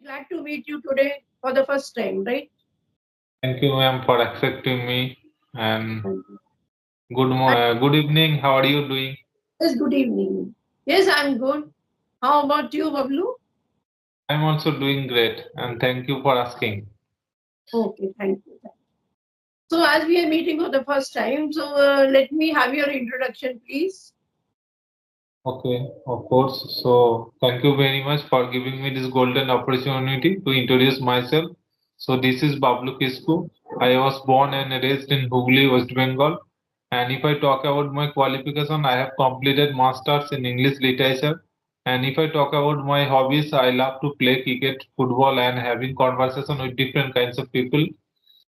Glad to meet you today for the first time, right? Thank you, ma'am, for accepting me. And Thank you. good evening. How are you doing? Yes, good evening. Yes, I'm good. How about you, Bablu? I'm also doing great, and thank you for asking. Okay, thank you. So, as we are meeting for the first time, so let me have your introduction, please. Okay, of course. So, thank you very much for giving me this golden opportunity to introduce myself. So, this is Bablu Kisku. I was born and raised in Hooghly, West Bengal. And if I talk about my qualification, I have completed masters in English literature. And if I talk about my hobbies, I love to play cricket, football, and having conversation with different kinds of people.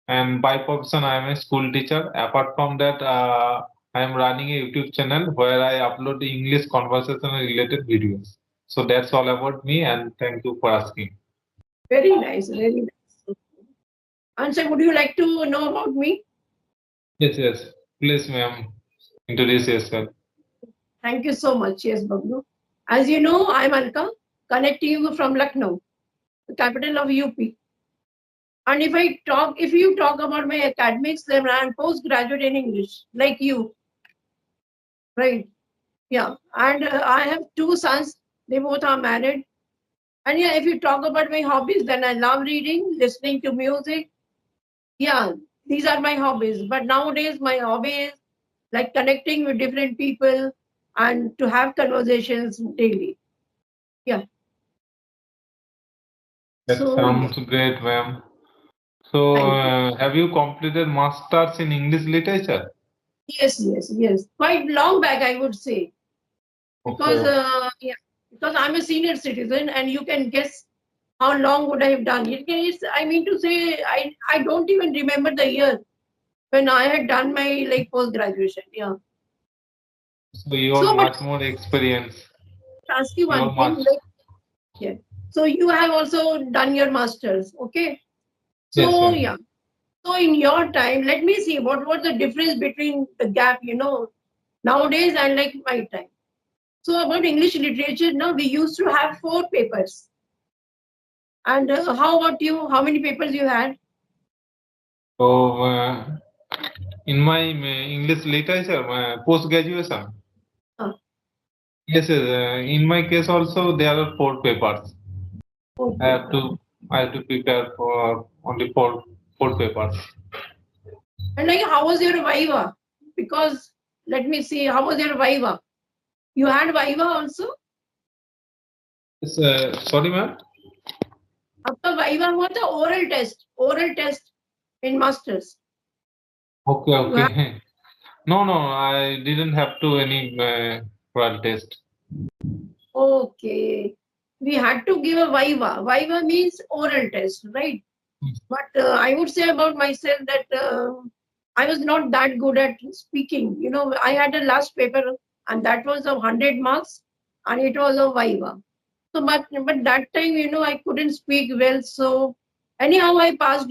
And by profession, I am a school teacher. Apart from that, I am running a YouTube channel where I upload English conversation related videos. So that's all about me, and thank you for asking. Very nice, very nice. And so, would you like to know about me? Yes, yes. Please, ma'am, introduce yourself. Thank you so much. Yes, Bablu. As you know, I'm Alka, connecting you from Lucknow, the capital of UP. And if you talk about my academics, then I'm postgraduate in English, like you, right? Yeah, and I have two sons. They both are married. And yeah, if you talk about my hobbies, then I love reading, listening to music. Yeah, these are my hobbies. But nowadays, my hobby is like connecting with different people and to have conversations daily. Yeah. That So yeah, sounds great, ma'am. So, thank you. have you completed masters in English literature? Yes, yes, yes. Quite long back, I would say, because Okay. yeah, because I'm a senior citizen, and you can guess how long would I have done it. I mean to say, I don't even remember the year when I had done my like post graduation. Yeah. So you are So, but much more experienced. ask you You one are thing, much. like yeah. So you have also done your masters, okay? Yes, So ma'am. yeah. So in your time, let me see what was the difference between the gap, nowadays and like my time. So about English literature, now we used to have four papers. And how about you? How many papers you had? So, in my English literature, post graduation. Uh, Yes, yes. In my case also there are four papers. four I have papers. to I have to prepare for only four papers. And like, how was your Viva? Because let me see, how was your Viva? You had Viva also? Yes, sorry, ma'am. आपका Viva हुआ था oral test in masters. Okay, You had okay. No, no, I didn't have to any oral test. okay. We had to give a Viva. Viva means oral test, right? But I would say about myself that I was not that good at speaking. I had a last paper, and that was of 100 marks, and it was a Viva. So, but that time, I couldn't speak well. So, anyhow, I passed.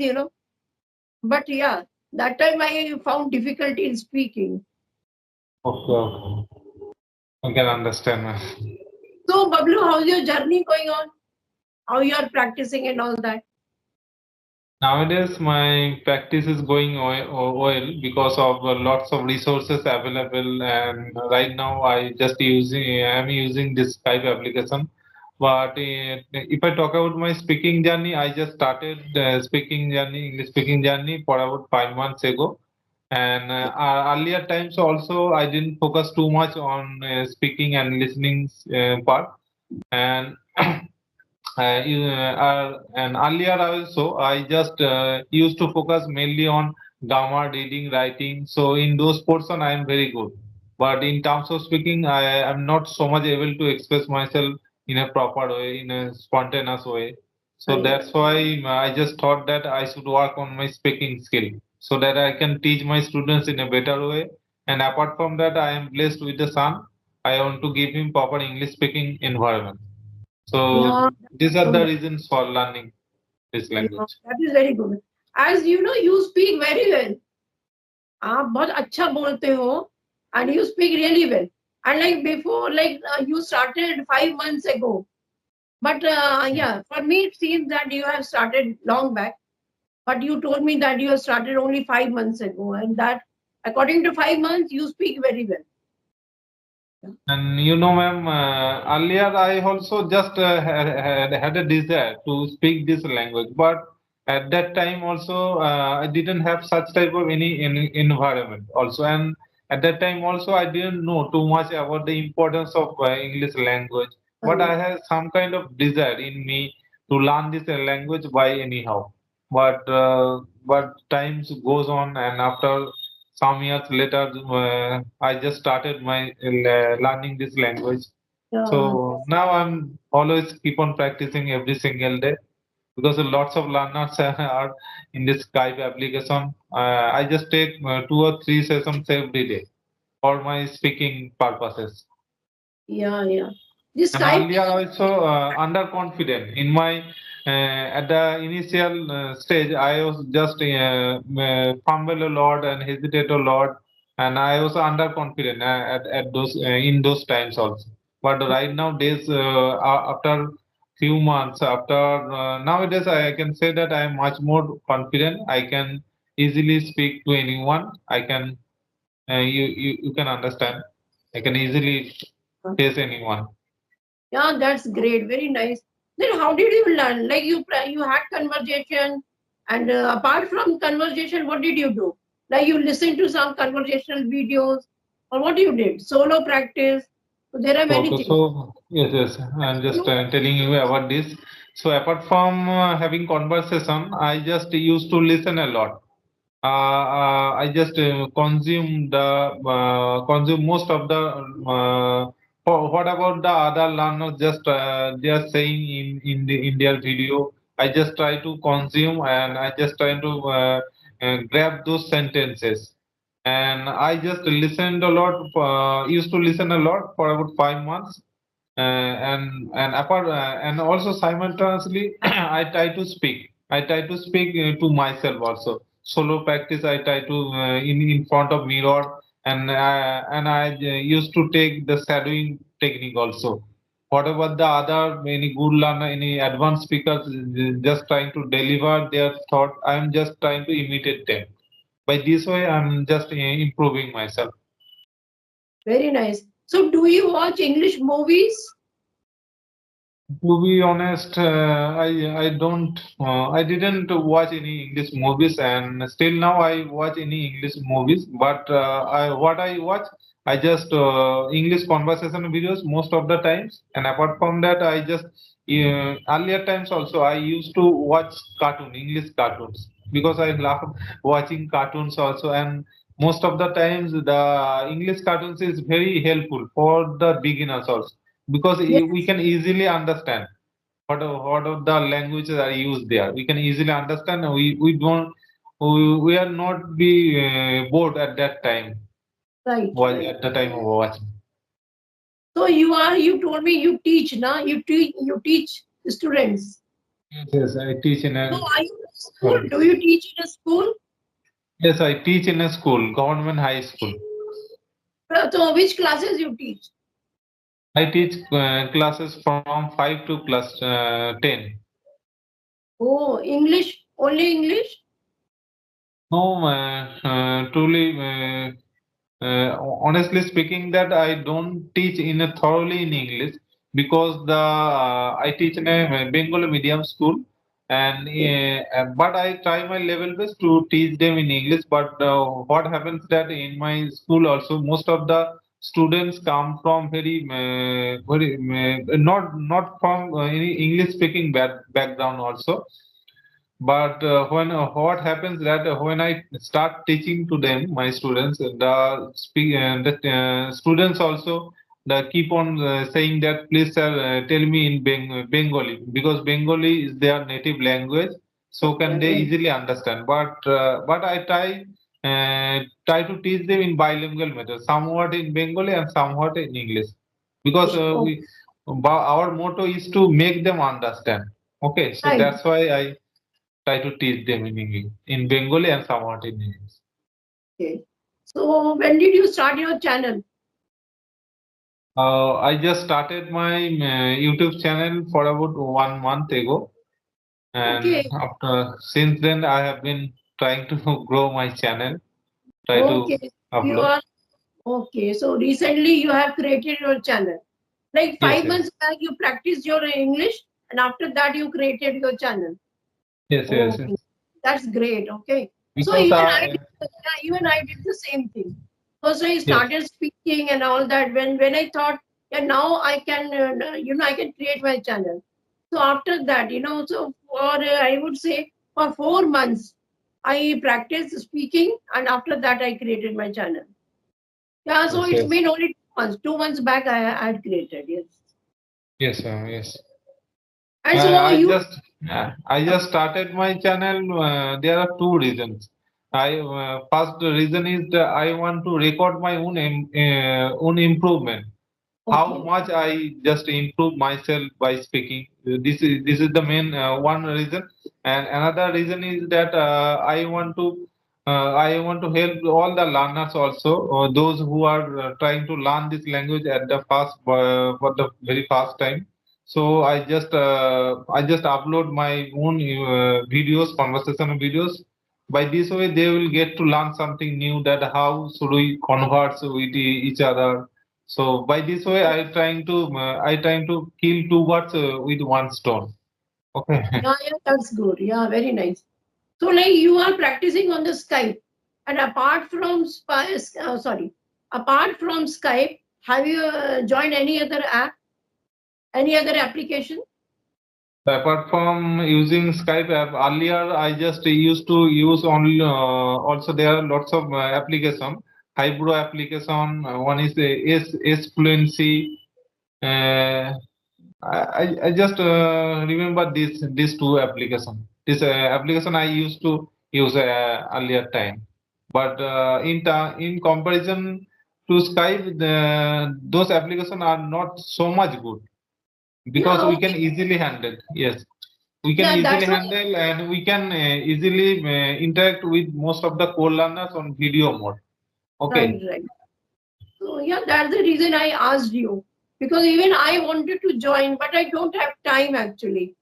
But yeah, that time I found difficulty in speaking. Okay, okay. I can understand, ma'am. So, Bablu, how's your journey going on? How you are practicing and all that? Nowadays, my practice is going well because of lots of resources available, and right now I'm using this Skype application. But if I talk about my speaking journey, I just started English speaking journey for about 5 months ago. And earlier times also, I didn't focus too much on speaking and listening part. And and earlier also, I just used to focus mainly on grammar, reading, writing. So in those portion, I am very good. But in terms of speaking, I am not so much able to express myself in a proper way, in a spontaneous way. So I, that's why I just thought that I should work on my speaking skill so that I can teach my students in a better way. And apart from that, I am blessed with a son. I want to give him proper English speaking environment. yeah, So these are so the nice. reasons for learning this Yeah, language. that is very good. As you know, you speak very well. आप बहुत अच्छा बोलते हो, and you speak really well. And like before, like you started 5 months ago. But yeah, for me it seems that you have started long back. But you told me that you have started only 5 months ago, and that according to 5 months you speak very well. And you know, ma'am, earlier I also just had a desire to speak this language, but at that time also I didn't have such type of any environment also, and at that time also I didn't know too much about the importance of English language. But Uh, I had some kind of desire in me to learn this language by anyhow. But times goes on, and after some years later, I just started my learning this language. yeah, So now I'm always keep on practicing every single day because lots of learners are in this Skype application. I just take 2 or 3 sessions every day for my speaking purposes. yeah. This And Skype earlier also underconfident in my at the initial stage, I was just fumble a lot and hesitate a lot, and I was underconfident at those in those times also. But right now, days after few months after nowadays, I can say that I am much more confident. I can easily speak to anyone. I can you can understand. I can easily face anyone. Yeah, that's great. Very nice. Then how did you learn? Like you had conversation, and apart from conversation, what did you do? Like you listened to some conversational videos, or what you did? Solo practice. So there are many Okay, things. so yes, I'm just telling you about this. So apart from having conversation, I just used to listen a lot. I just consume most of the. What about the other learners? Just they are saying in their video. I just try to consume and I just try to grab those sentences. And I just listened a lot. Used to listen a lot for about 5 months and also simultaneously I try to speak to myself also solo practice. I try to in front of mirror and I used to take the shadowing technique also. Whatever the other any good learner, any advanced speakers just trying to deliver their thought, I am just trying to imitate them. By this way I'm just improving myself. Very nice. So do you watch English movies? To be honest, I don't I didn't watch any English movies, and still now I watch any English movies. But I watch, I just English conversation videos most of the times, and apart from that, I just earlier times also I used to watch English cartoons because I love watching cartoons also, and most of the times the English cartoons is very helpful for the beginners also because we Yes, can easily understand what are the languages are used there. We can easily understand. We don't we are not be bored at that time right, while right. at the time of watching. So you told me you teach, na? You teach students. Yes, I teach in So a are you in a school? school. Do you teach in a school? Yes, I teach in a school, government high school. So which classes you teach? I teach classes from 5 to class 10. Oh, English, only English? No, truly, honestly speaking, that I don't teach in a thoroughly in English because the I teach in a Bengali medium school, and Okay. but I try my level best to teach them in English. But what happens that in my school also most of the students come from very not from any English speaking background also. But when what happens that when I start teaching to them, my students, the students also keep on saying that please sir tell me in Bengali because Bengali is their native language, so can they Okay. easily understand. But I try to teach them in bilingual method, somewhat in Bengali and somewhat in English, because Oh, our motto is to make them understand. Okay, so right. that's why I try to teach them in English, in Bengali and somewhat in English. Okay. So when did you start your channel? I just started my YouTube channel for about 1 month ago, and Okay, after since then I have been trying to grow my channel, try to okay. You upload. are okay. So recently you have created your channel. Like Yes, five yes, months back, you practiced your English, and after that you created your channel. yes, yes, Okay, yes. that's great. Okay, so Because even I did the same thing. First, I yes, started speaking and all that. When I thought, yeah, now I can, I can create my channel. So after that, so for I would say for 4 months, I practiced speaking, and after that, I created my channel. Yeah, so yes, it's yes, been only 2 months. 2 months back, I had created, yes. yes, yes. And so I you, just I just started my channel. There are two reasons. I First reason is that I want to record my own improvement. How okay, much I just improve myself by speaking. This is the main one reason, and another reason is that I want to help all the learners also, those who are trying to learn this language at the first for the very first time. So I just upload my own videos, conversational videos. By this way, they will get to learn something new. That how should we converse with each other. So by this way, I trying to kill two birds with one stone. Okay. yeah, that's good. Yeah, very nice. So, like you are practicing on the Skype, and apart from Skype, have you joined any other app, any other application? Apart from using Skype app, earlier I just used to use only. Also, there are lots of application. Hybro application. One is S Fluency. Uh, I just remember these two application. This application I used to use earlier time, but in comparison to Skype, those applications are not so much good because Yeah, we can okay. easily handle. Yes, we can Yeah, easily that's why. handle, and we can easily interact with most of the co-learners on video mode. Right, Okay. right. So, yeah, that's the reason I asked you, because even I wanted to join, but I don't have time actually.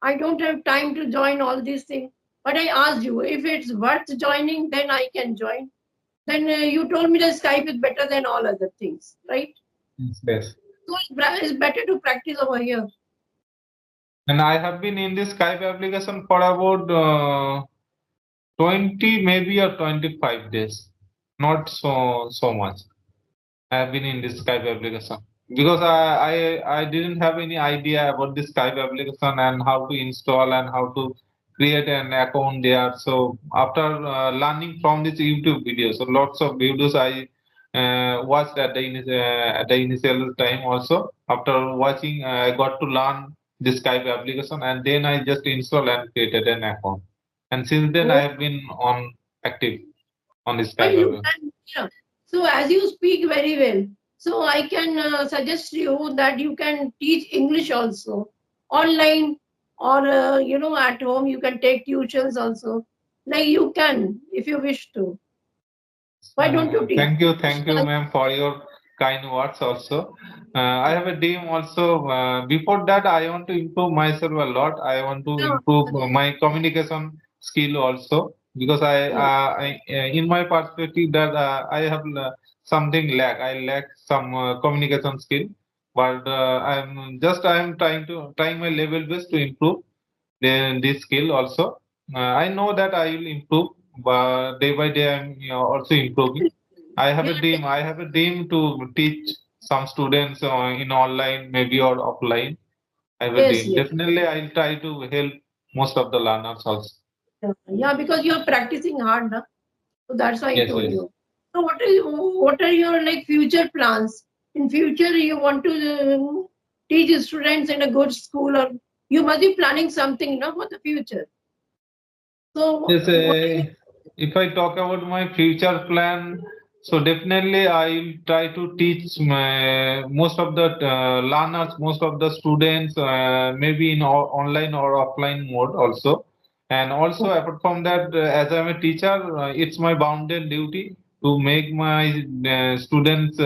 I don't have time to join all these things. But I asked you if it's worth joining, then I can join. Then you told me that Skype is better than all other things, right? Yes. Yes. So it's better to practice over here. And I have been in this Skype application for about 20 maybe or 25 days. Not so much. I have been in this Skype application because I didn't have any idea about this Skype application and how to install and how to create an account there. So after learning from this YouTube videos, so lots of videos I watched at the initial time also. After watching, I got to learn this Skype application, and then I just installed and created an account. And since then, I Oh, have been on active on this but Skype you application. can, yeah. So as you speak very well, so I can suggest you that you can teach English also online, or at home you can take tuitions also. Like you can if you wish to. Why don't you teach? So Thank you, ma'am, for your kind words also. I have a dream also. Before that, I want to improve myself a lot. I want to yeah, improve my communication skill also because yeah. in my perspective, that I have something lack. I lack some communication skill, but I'm trying my level best to improve this skill also. I know that I will improve, but day by day I'm also improving. I have a Yeah, dream. I have a dream to teach some students in online, maybe or offline. I have a yes, dream. yes. Definitely, I'll try to help most of the learners also. Yeah, because you're practicing hard, na? So that's why I Yes, told yes. you. So what are your like future plans? In future, you want to teach students in a good school, or you must be planning something, no, for the future. So Yes, what are you? if I talk about my future plan, so definitely I'll try to teach most of the learners, most of the students, maybe in online or offline mode also. And also apart from that, as I'm a teacher, it's my bounden duty to make my students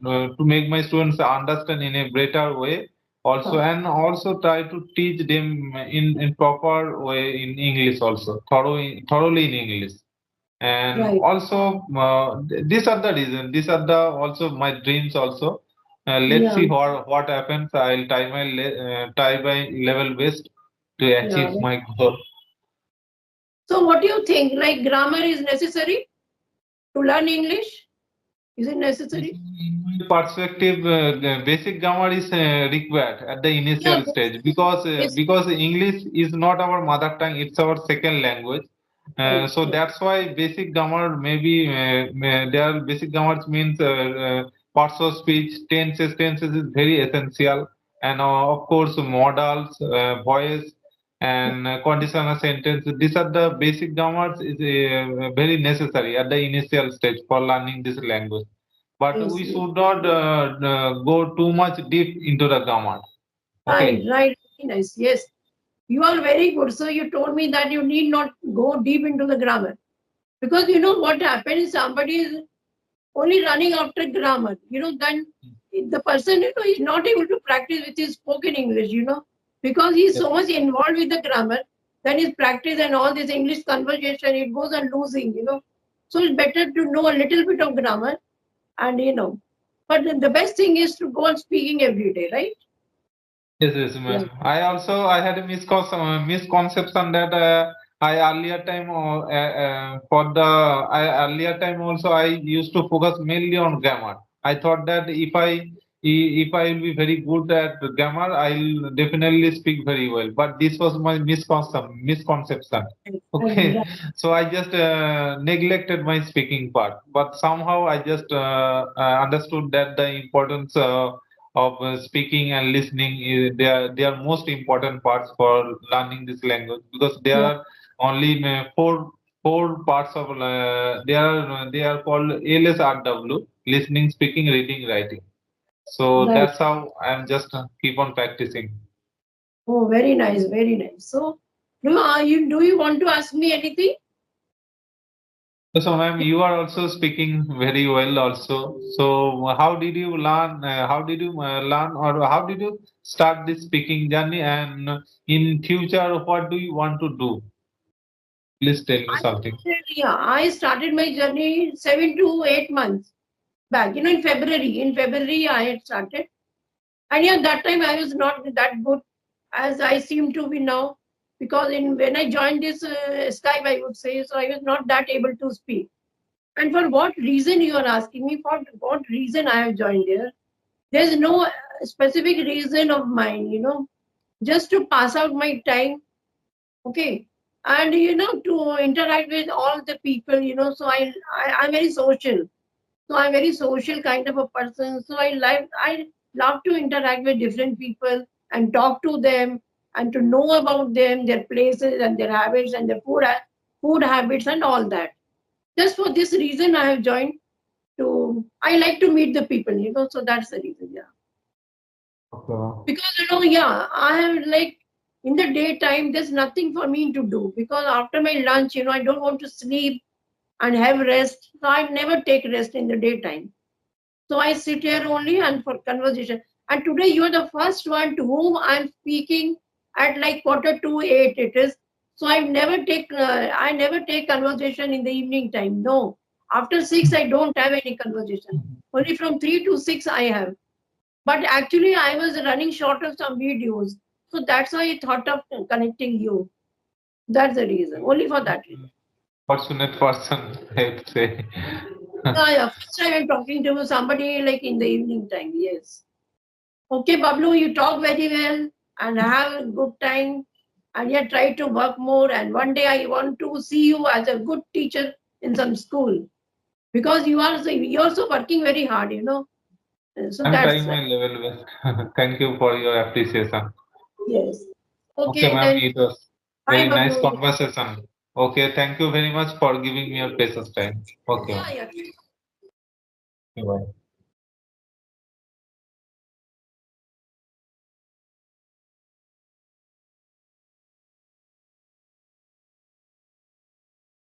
to make my students understand in a better way also, Huh. and also try to teach them in proper way in English also, thoroughly in English. And Right. also these are the reasons, these are the also my dreams also. Let's Yeah. see what happens. I'll try my level best to Yeah. achieve my goal. So what do you think? Like grammar is necessary to learn English? Is it necessary? In my perspective, the basic grammar is required at the Yeah. initial stage because Yes. English is not our mother tongue; it's our second language. Right. So Right. that's why basic grammar maybe there basic grammar means parts of speech, tenses is very essential, and of course modals, voice, and conditional sentence. These are the basic grammars is very necessary at the initial stage for learning this language, but Yes. we Yes. should not go too much deep into the grammar. Right. Okay. Right. Very nice. Yes. You are very good. So you told me that you need not go deep into the grammar because you know what happens. Somebody is only running after grammar. Then the person is not able to practice with his spoken English. Because he is Yes. so much involved with the grammar. Then his practice and all this English conversation it goes on losing. So it's better to know a little bit of grammar and. But the best thing is to go on speaking every day, right? Yes, yes, Yeah. ma'am. I had a misconception that I earlier time for the I earlier time also I used to focus mainly on grammar. I thought that if I will be very good at grammar, I'll definitely speak very well. But this was my misconception. Right. Okay, Right. so I just neglected my speaking part. But somehow I just understood that the importance. Of speaking and listening they are most important parts for learning this language because there Yeah. are only four parts of they are called LSRW: listening, speaking, reading, writing. So Right. that's how I'm just keep on practicing. Oh, very nice, very nice. So, do you want to ask me anything? So, ma'am, you are also speaking very well also. So, how did you learn? How did you learn, or how did you start this speaking journey? And in future, what do you want to do? Please tell me something. I started my journey 7 to 8 months back. In February. In February, I had started, and yeah, that time I was not that good as I seem to be now, because in when I joined this Skype, I would say, so I was not that able to speak. And for what reason you are asking me? For what reason I have joined there? There's no specific reason of mine. Just to pass out my time. Okay. And to interact with all the people. So I'm very social. So I'm very social kind of a person. So I love to interact with different people and talk to them and to know about them, their places and their habits and their food habits and all that. Just for this reason I have joined. To I like to meet the people. So that's the reason, yeah. Okay. Because yeah, I have like in the daytime there's nothing for me to do because after my lunch, I don't want to sleep and have rest. So I never take rest in the daytime. So I sit here only and for conversation. And today you are the first one to whom I'm speaking at like 7:45 it is. So I never take conversation in the evening time. No. After 6 I don't have any conversation. Only from 3 to 6 I have. But actually, I was running short of some videos. So that's why I thought of connecting you. That's the reason. Only for that reason. Fortunate person, I would say. Yeah, yeah. First time I'm talking to somebody like in the evening time. Yes. Okay, Bablu, you talk very well and have a good time. And yeah, try to work more. And one day I want to see you as a good teacher in some school because you're also working very hard. So I'm that's trying my level best. Thank you for your appreciation. yes. Okay, Okay, ma'am, then it was bye, very nice Bablu. conversation. Okay, thank you very much for giving me your precious time. Okay, Yeah, ma'am. yeah. Bye.